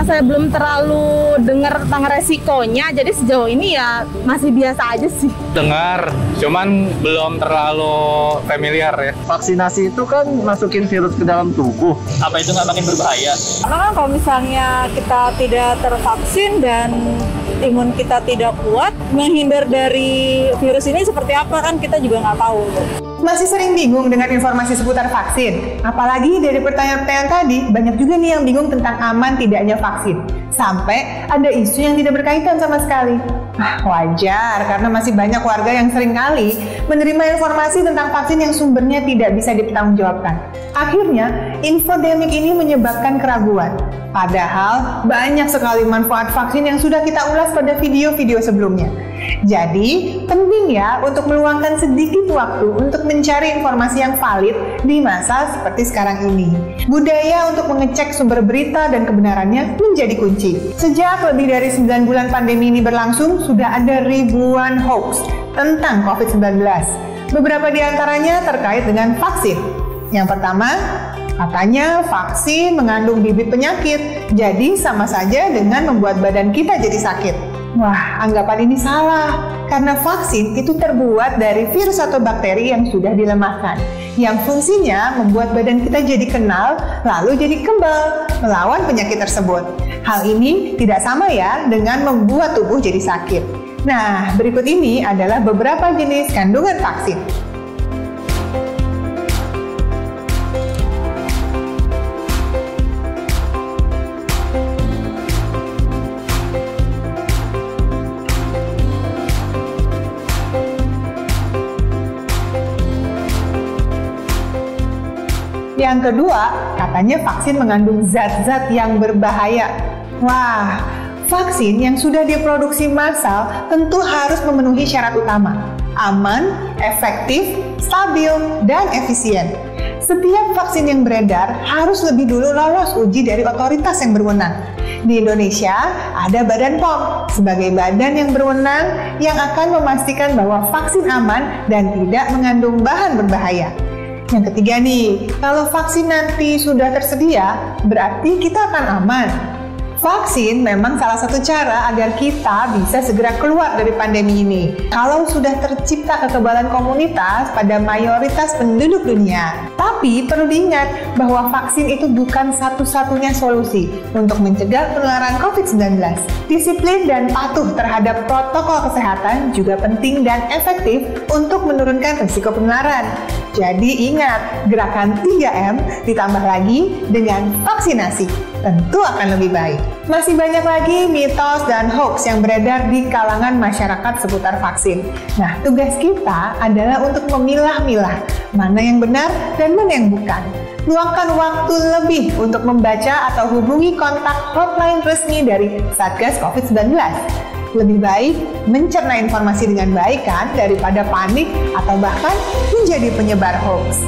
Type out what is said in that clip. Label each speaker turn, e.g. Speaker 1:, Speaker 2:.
Speaker 1: saya belum terlalu dengar tentang resikonya, jadi sejauh ini ya masih biasa aja sih.
Speaker 2: Dengar, cuman belum terlalu familiar ya.
Speaker 3: Vaksinasi itu kan masukin virus ke dalam tubuh.
Speaker 2: Apa itu nggak makin berbahaya?
Speaker 4: Karena kan kalau misalnya kita tidak tervaksin dan imun kita tidak kuat, menghindar dari virus ini seperti apa kan kita juga nggak tahu.
Speaker 5: Masih sering bingung dengan informasi seputar vaksin? Apalagi dari pertanyaan-pertanyaan tadi, banyak juga nih yang bingung tentang aman tidaknya vaksin. Sampai ada isu yang tidak berkaitan sama sekali. Wajar, karena masih banyak warga yang seringkali menerima informasi tentang vaksin yang sumbernya tidak bisa dipertanggungjawabkan. Akhirnya, infodemik ini menyebabkan keraguan. Padahal, banyak sekali manfaat vaksin yang sudah kita ulas pada video-video sebelumnya. Jadi, penting ya untuk meluangkan sedikit waktu untuk mencari informasi yang valid di masa seperti sekarang ini. Budaya untuk mengecek sumber berita dan kebenarannya menjadi kunci. Sejak lebih dari 9 bulan pandemi ini berlangsung, sudah ada ribuan hoax tentang COVID-19. Beberapa di antaranya terkait dengan vaksin. Yang pertama, katanya vaksin mengandung bibit penyakit, jadi sama saja dengan membuat badan kita jadi sakit. Wah, anggapan ini salah, karena vaksin itu terbuat dari virus atau bakteri yang sudah dilemahkan, yang fungsinya membuat badan kita jadi kenal, lalu jadi kebal melawan penyakit tersebut. Hal ini tidak sama ya dengan membuat tubuh jadi sakit. Nah, berikut ini adalah beberapa jenis kandungan vaksin. Yang kedua, katanya vaksin mengandung zat-zat yang berbahaya. Wah, vaksin yang sudah diproduksi massal tentu harus memenuhi syarat utama: aman, efektif, stabil, dan efisien. Setiap vaksin yang beredar harus lebih dulu lolos uji dari otoritas yang berwenang. Di Indonesia, ada Badan POM sebagai badan yang berwenang yang akan memastikan bahwa vaksin aman dan tidak mengandung bahan berbahaya. Yang ketiga nih, kalau vaksin nanti sudah tersedia, berarti kita akan aman. Vaksin memang salah satu cara agar kita bisa segera keluar dari pandemi ini. Kalau sudah tercipta kekebalan komunitas pada mayoritas penduduk dunia. Tapi perlu diingat bahwa vaksin itu bukan satu-satunya solusi untuk mencegah penularan COVID-19. Disiplin dan patuh terhadap protokol kesehatan juga penting dan efektif untuk menurunkan risiko penularan. Jadi ingat, gerakan 3M ditambah lagi dengan vaksinasi tentu akan lebih baik. Masih banyak lagi mitos dan hoax yang beredar di kalangan masyarakat seputar vaksin. Nah, tugas kita adalah untuk memilah-milah mana yang benar dan mana yang bukan. Luangkan waktu lebih untuk membaca atau hubungi kontak hotline resmi dari Satgas COVID-19. Lebih baik mencerna informasi dengan baik kan daripada panik atau bahkan menjadi penyebar hoax.